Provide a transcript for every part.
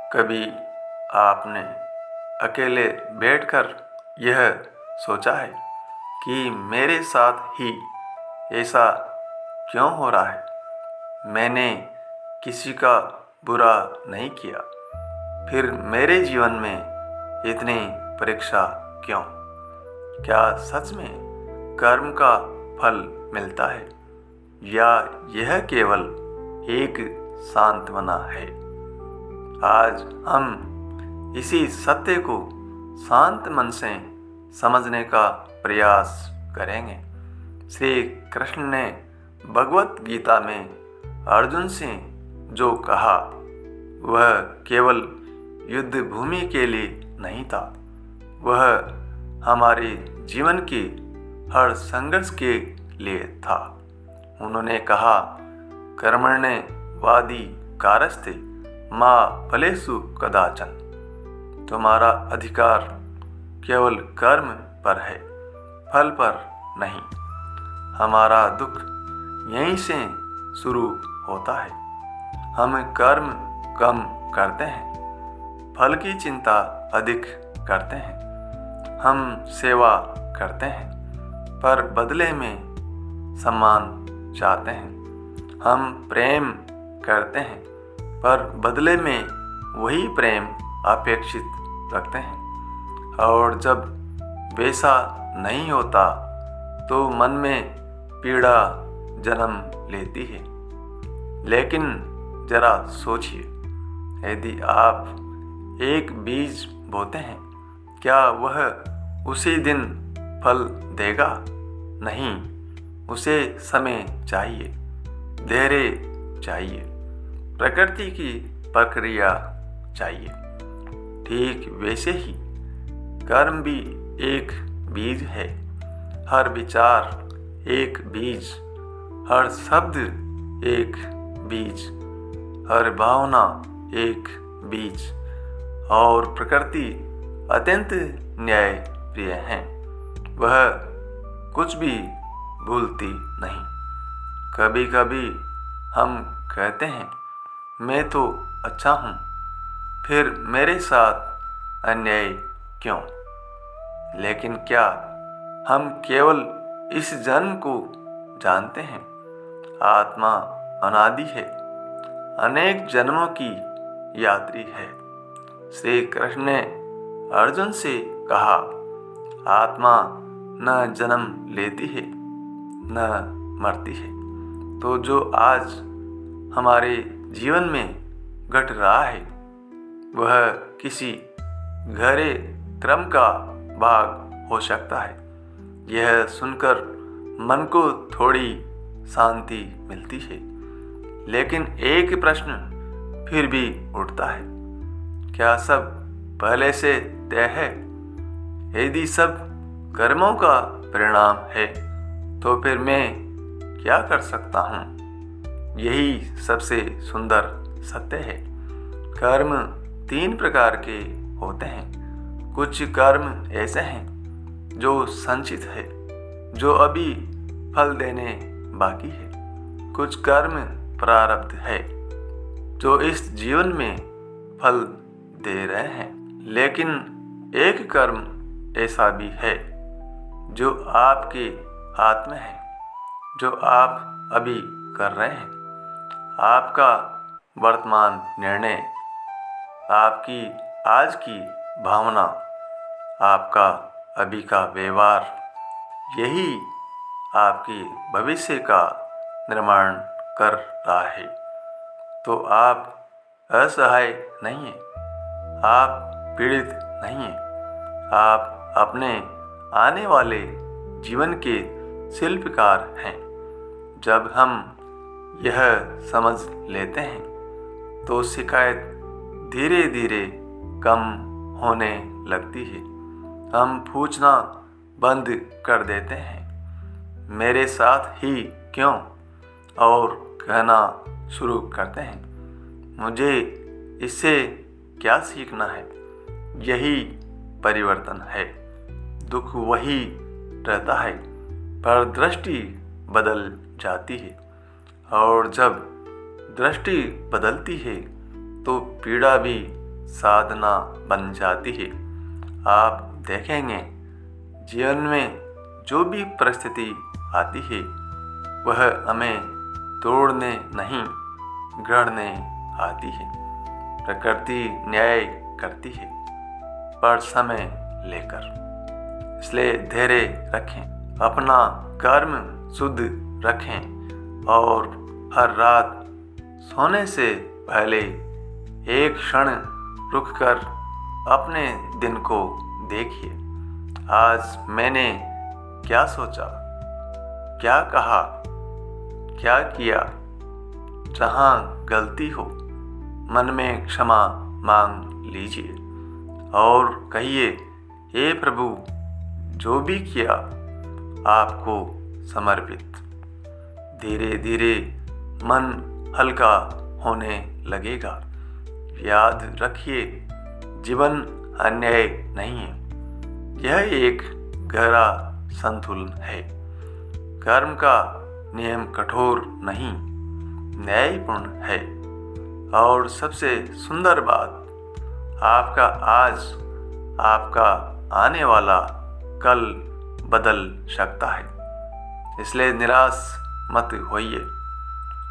कभी आपने अकेले बैठकर यह सोचा है कि मेरे साथ ही ऐसा क्यों हो रहा है? मैंने किसी का बुरा नहीं किया, फिर मेरे जीवन में इतनी परीक्षा क्यों? क्या सच में कर्म का फल मिलता है या यह केवल एक सांत्वना है? आज हम इसी सत्य को शांत मन से समझने का प्रयास करेंगे। श्री कृष्ण ने भगवत गीता में अर्जुन से जो कहा वह केवल युद्ध भूमि के लिए नहीं था, वह हमारे जीवन के हर संघर्ष के लिए था। उन्होंने कहा, कर्मण्ये वाधिकारस्ते मा फलेषु कदाचन। तुम्हारा अधिकार केवल कर्म पर है, फल पर नहीं। हमारा दुख यहीं से शुरू होता है। हम कर्म कम करते हैं, फल की चिंता अधिक करते हैं। हम सेवा करते हैं पर बदले में सम्मान चाहते हैं। हम प्रेम करते हैं पर बदले में वही प्रेम अपेक्षित रखते हैं। और जब वैसा नहीं होता तो मन में पीड़ा जन्म लेती है। लेकिन जरा सोचिए, यदि आप एक बीज बोते हैं, क्या वह उसी दिन फल देगा? नहीं, उसे समय चाहिए, धैर्य चाहिए, प्रकृति की प्रक्रिया चाहिए। ठीक वैसे ही कर्म भी एक बीज है। हर विचार एक बीज, हर शब्द एक बीज, हर भावना एक बीज। और प्रकृति अत्यंत न्याय प्रिय है, वह कुछ भी भूलती नहीं। कभी कभी हम कहते हैं, मैं तो अच्छा हूँ, फिर मेरे साथ अन्याय क्यों? लेकिन क्या हम केवल इस जन्म को जानते हैं? आत्मा अनादि है, अनेक जन्मों की यात्री है। श्री कृष्ण ने अर्जुन से कहा, आत्मा न जन्म लेती है न मरती है। तो जो आज हमारे जीवन में घट रहा है वह किसी गहरे क्रम का भाग हो सकता है। यह सुनकर मन को थोड़ी शांति मिलती है। लेकिन एक प्रश्न फिर भी उठता है, क्या सब पहले से तय है? यदि सब कर्मों का परिणाम है तो फिर मैं क्या कर सकता हूँ? यही सबसे सुंदर सत्य है। कर्म 3 प्रकार के होते हैं। कुछ कर्म ऐसे हैं जो संचित है, जो अभी फल देने बाकी है। कुछ कर्म प्रारब्ध है जो इस जीवन में फल दे रहे हैं। लेकिन एक कर्म ऐसा भी है जो आपके हाथ में है, जो आप अभी कर रहे हैं। आपका वर्तमान निर्णय, आपकी आज की भावना, आपका अभी का व्यवहार, यही आपके भविष्य का निर्माण कर रहा है। तो आप असहाय नहीं हैं, आप पीड़ित नहीं हैं, आप अपने आने वाले जीवन के शिल्पकार हैं। जब हम यह समझ लेते हैं तो शिकायत धीरे धीरे कम होने लगती है। हम पूछना बंद कर देते हैं, मेरे साथ ही क्यों? और कहना शुरू करते हैं, मुझे इससे क्या सीखना है? यही परिवर्तन है। दुख वही रहता है पर दृष्टि बदल जाती है। और जब दृष्टि बदलती है तो पीड़ा भी साधना बन जाती है। आप देखेंगे जीवन में जो भी परिस्थिति आती है वह हमें तोड़ने नहीं गढ़ने आती है। प्रकृति न्याय करती है पर समय लेकर, इसलिए धैर्य रखें, अपना कर्म शुद्ध रखें और हर रात सोने से पहले एक क्षण रुककर अपने दिन को देखिए। आज मैंने क्या सोचा, क्या कहा, क्या किया। जहाँ गलती हो मन में क्षमा मांग लीजिए और कहिए, हे प्रभु, जो भी किया आपको समर्पित। धीरे धीरे मन हल्का होने लगेगा। याद रखिए, जीवन अन्याय नहीं है, यह एक गहरा संतुलन है। कर्म का नियम कठोर नहीं, न्यायपूर्ण है। और सबसे सुंदर बात, आपका आज आपका आने वाला कल बदल सकता है। इसलिए निराश मत होइए।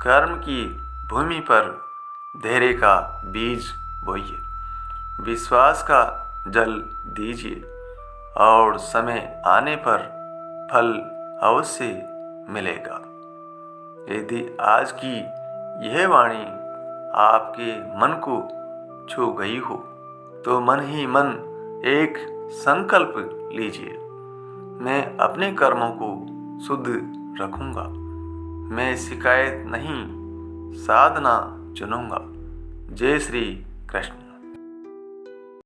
कर्म की भूमि पर धैर्य का बीज बोइए, विश्वास का जल दीजिए और समय आने पर फल अवश्य मिलेगा। यदि आज की यह वाणी आपके मन को छू गई हो तो मन ही मन एक संकल्प लीजिए, मैं अपने कर्मों को शुद्ध रखूंगा, मैं शिकायत नहीं साधना चुनूंगा। जय श्री कृष्ण।